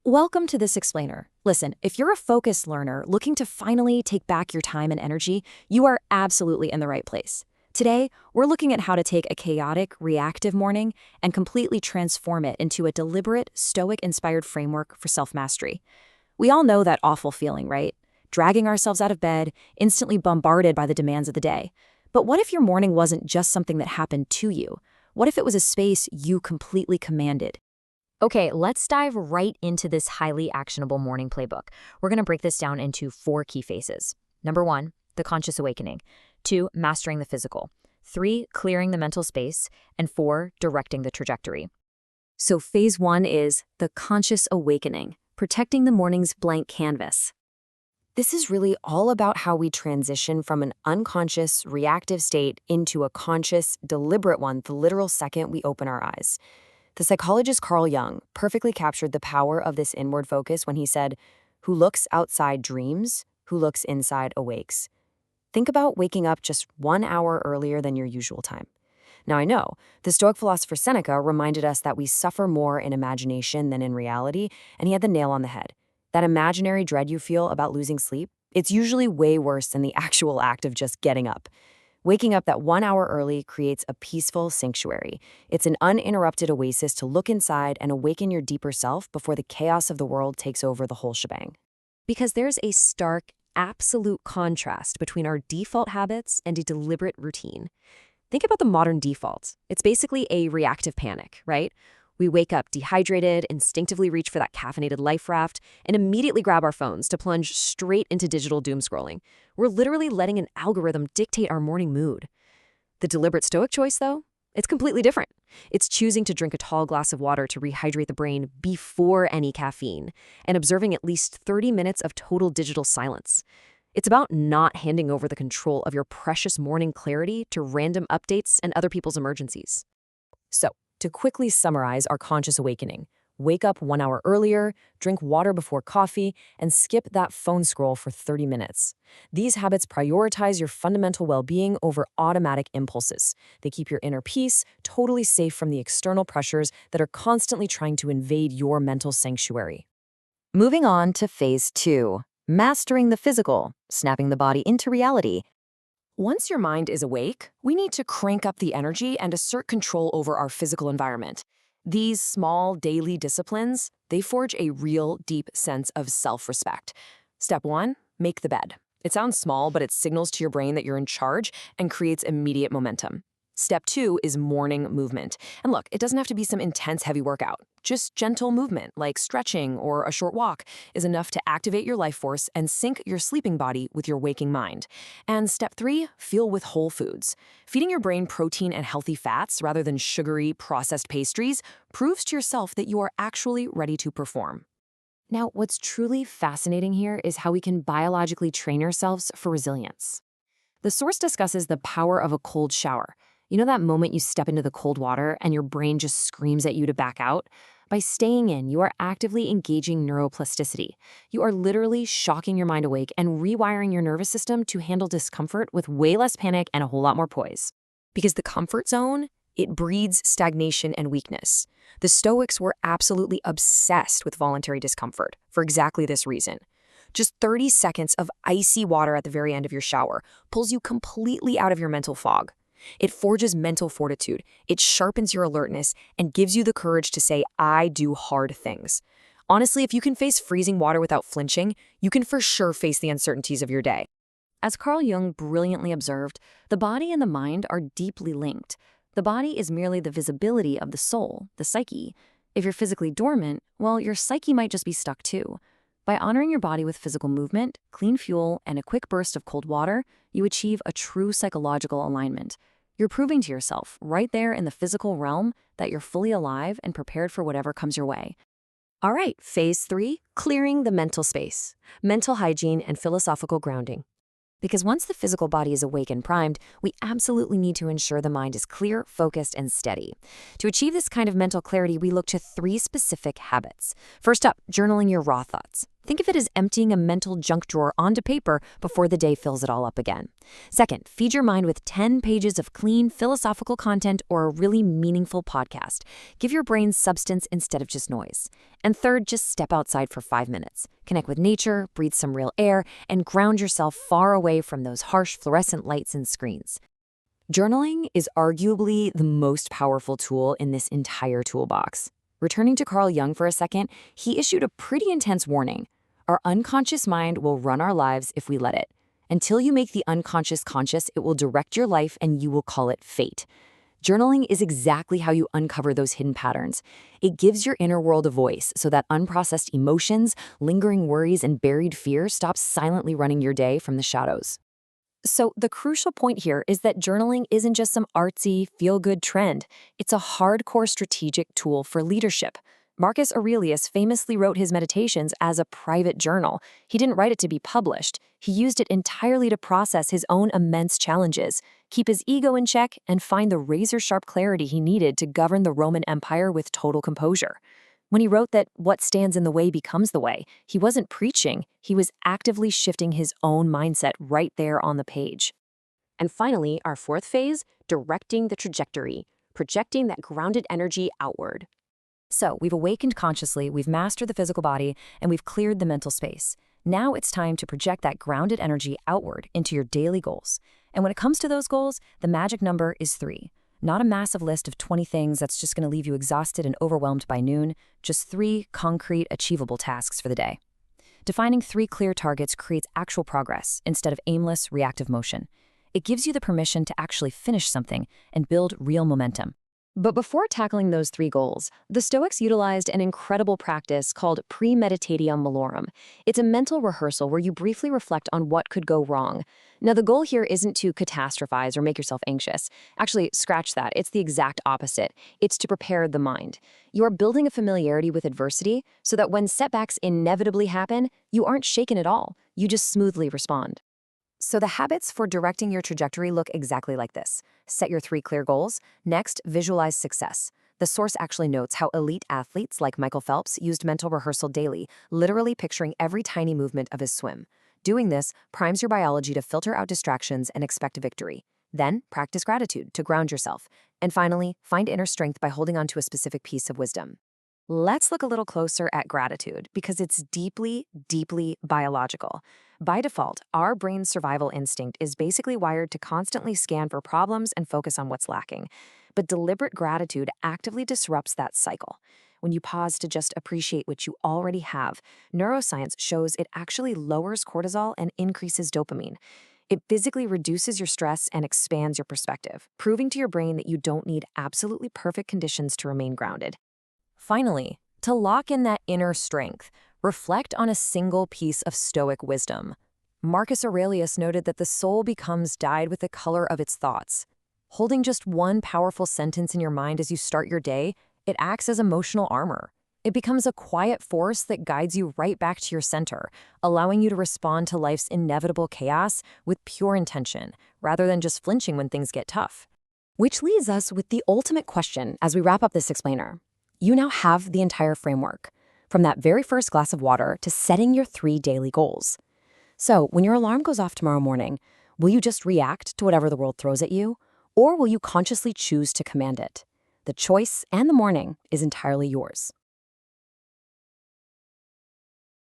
Welcome to this explainer. Listen, if you're a focused learner looking to finally take back your time and energy, you are absolutely in the right place. Today, we're looking at how to take a chaotic, reactive morning and completely transform it into a deliberate, Stoic-inspired framework for self-mastery. We all know that awful feeling, right? Dragging ourselves out of bed, instantly bombarded by the demands of the day. But what if your morning wasn't just something that happened to you? What if it was a space you completely commanded? Okay, let's dive right into this highly actionable morning playbook. We're going to break this down into 4 key phases. Number 1, the conscious awakening. 2, mastering the physical. 3, clearing the mental space. And 4, directing the trajectory. So phase 1 is the conscious awakening, protecting the morning's blank canvas. This is really all about how we transition from an unconscious, reactive state into a conscious, deliberate one the literal second we open our eyes. The psychologist Carl Jung perfectly captured the power of this inward focus when he said, "Who looks outside dreams, who looks inside awakes." Think about waking up just 1 hour earlier than your usual time. Now I know, the Stoic philosopher Seneca reminded us that we suffer more in imagination than in reality, and he had the nail on the head. That imaginary dread you feel about losing sleep, it's usually way worse than the actual act of just getting up. Waking up that 1 hour early creates a peaceful sanctuary. It's an uninterrupted oasis to look inside and awaken your deeper self before the chaos of the world takes over the whole shebang. Because there's a stark, absolute contrast between our default habits and a deliberate routine. Think about the modern default. It's basically a reactive panic, right? We wake up dehydrated, instinctively reach for that caffeinated life raft, and immediately grab our phones to plunge straight into digital doom scrolling. We're literally letting an algorithm dictate our morning mood. The deliberate Stoic choice, though, it's completely different. It's choosing to drink a tall glass of water to rehydrate the brain before any caffeine, and observing at least 30 minutes of total digital silence. It's about not handing over the control of your precious morning clarity to random updates and other people's emergencies. So, to quickly summarize our conscious awakening, wake up 1 hour earlier, drink water before coffee, and skip that phone scroll for 30 minutes. These habits prioritize your fundamental well-being over automatic impulses. They keep your inner peace totally safe from the external pressures that are constantly trying to invade your mental sanctuary. Moving on to phase 2, mastering the physical, snapping the body into reality. Once your mind is awake, we need to crank up the energy and assert control over our physical environment. These small daily disciplines, they forge a real deep sense of self-respect. Step 1, make the bed. It sounds small, but it signals to your brain that you're in charge and creates immediate momentum. Step 2 is morning movement. And look, it doesn't have to be some intense heavy workout. Just gentle movement, like stretching or a short walk, is enough to activate your life force and sync your sleeping body with your waking mind. And step 3, fuel with whole foods. Feeding your brain protein and healthy fats rather than sugary, processed pastries proves to yourself that you are actually ready to perform. Now, what's truly fascinating here is how we can biologically train ourselves for resilience. The source discusses the power of a cold shower. You know that moment you step into the cold water and your brain just screams at you to back out? By staying in, you are actively engaging neuroplasticity. You are literally shocking your mind awake and rewiring your nervous system to handle discomfort with way less panic and a whole lot more poise. Because the comfort zone, it breeds stagnation and weakness. The Stoics were absolutely obsessed with voluntary discomfort for exactly this reason. Just 30 seconds of icy water at the very end of your shower pulls you completely out of your mental fog. It forges mental fortitude, it sharpens your alertness, and gives you the courage to say, "I do hard things." Honestly, if you can face freezing water without flinching, you can for sure face the uncertainties of your day. As Carl Jung brilliantly observed, the body and the mind are deeply linked. The body is merely the visibility of the soul, the psyche. If you're physically dormant, well, your psyche might just be stuck too. By honoring your body with physical movement, clean fuel, and a quick burst of cold water, you achieve a true psychological alignment. You're proving to yourself, right there in the physical realm, that you're fully alive and prepared for whatever comes your way. All right, phase 3, clearing the mental space, mental hygiene and philosophical grounding. Because once the physical body is awake and primed, we absolutely need to ensure the mind is clear, focused, and steady. To achieve this kind of mental clarity, we look to 3 specific habits. First up, journaling your raw thoughts. Think of it as emptying a mental junk drawer onto paper before the day fills it all up again. Second, feed your mind with 10 pages of clean philosophical content or a really meaningful podcast. Give your brain substance instead of just noise. And third, just step outside for 5 minutes. Connect with nature, breathe some real air, and ground yourself far away from those harsh fluorescent lights and screens. Journaling is arguably the most powerful tool in this entire toolbox. Returning to Carl Jung for a second, he issued a pretty intense warning. Our unconscious mind will run our lives if we let it. Until you make the unconscious conscious, it will direct your life and you will call it fate. Journaling is exactly how you uncover those hidden patterns. It gives your inner world a voice so that unprocessed emotions, lingering worries, and buried fear stop silently running your day from the shadows. So the crucial point here is that journaling isn't just some artsy, feel-good trend. It's a hardcore strategic tool for leadership. Marcus Aurelius famously wrote his meditations as a private journal. He didn't write it to be published. He used it entirely to process his own immense challenges, keep his ego in check, and find the razor-sharp clarity he needed to govern the Roman Empire with total composure. When he wrote that what stands in the way becomes the way, he wasn't preaching, he was actively shifting his own mindset right there on the page. And finally, our fourth phase, directing the trajectory, projecting that grounded energy outward. So, we've awakened consciously, we've mastered the physical body, and we've cleared the mental space. Now it's time to project that grounded energy outward into your daily goals. And when it comes to those goals, the magic number is 3. Not a massive list of 20 things that's just going to leave you exhausted and overwhelmed by noon, just 3 concrete, achievable tasks for the day. Defining 3 clear targets creates actual progress instead of aimless, reactive motion. It gives you the permission to actually finish something and build real momentum. But before tackling those 3 goals, the Stoics utilized an incredible practice called premeditatio malorum. It's a mental rehearsal where you briefly reflect on what could go wrong. Now, the goal here isn't to catastrophize or make yourself anxious. Actually, scratch that. It's the exact opposite. It's to prepare the mind. You are building a familiarity with adversity so that when setbacks inevitably happen, you aren't shaken at all. You just smoothly respond. So the habits for directing your trajectory look exactly like this. Set your 3 clear goals. Next, visualize success. The source actually notes how elite athletes like Michael Phelps used mental rehearsal daily, literally picturing every tiny movement of his swim. Doing this primes your biology to filter out distractions and expect a victory. Then, practice gratitude to ground yourself. And finally, find inner strength by holding on to a specific piece of wisdom. Let's look a little closer at gratitude because it's deeply, deeply biological. By default, our brain's survival instinct is basically wired to constantly scan for problems and focus on what's lacking. But deliberate gratitude actively disrupts that cycle. When you pause to just appreciate what you already have, neuroscience shows it actually lowers cortisol and increases dopamine. It physically reduces your stress and expands your perspective, proving to your brain that you don't need absolutely perfect conditions to remain grounded. Finally, to lock in that inner strength, reflect on a single piece of Stoic wisdom. Marcus Aurelius noted that the soul becomes dyed with the color of its thoughts. Holding just one powerful sentence in your mind as you start your day, it acts as emotional armor. It becomes a quiet force that guides you right back to your center, allowing you to respond to life's inevitable chaos with pure intention, rather than just flinching when things get tough. Which leaves us with the ultimate question as we wrap up this explainer. You now have the entire framework, from that very first glass of water to setting your 3 daily goals. So, when your alarm goes off tomorrow morning, will you just react to whatever the world throws at you, or will you consciously choose to command it? The choice and the morning is entirely yours.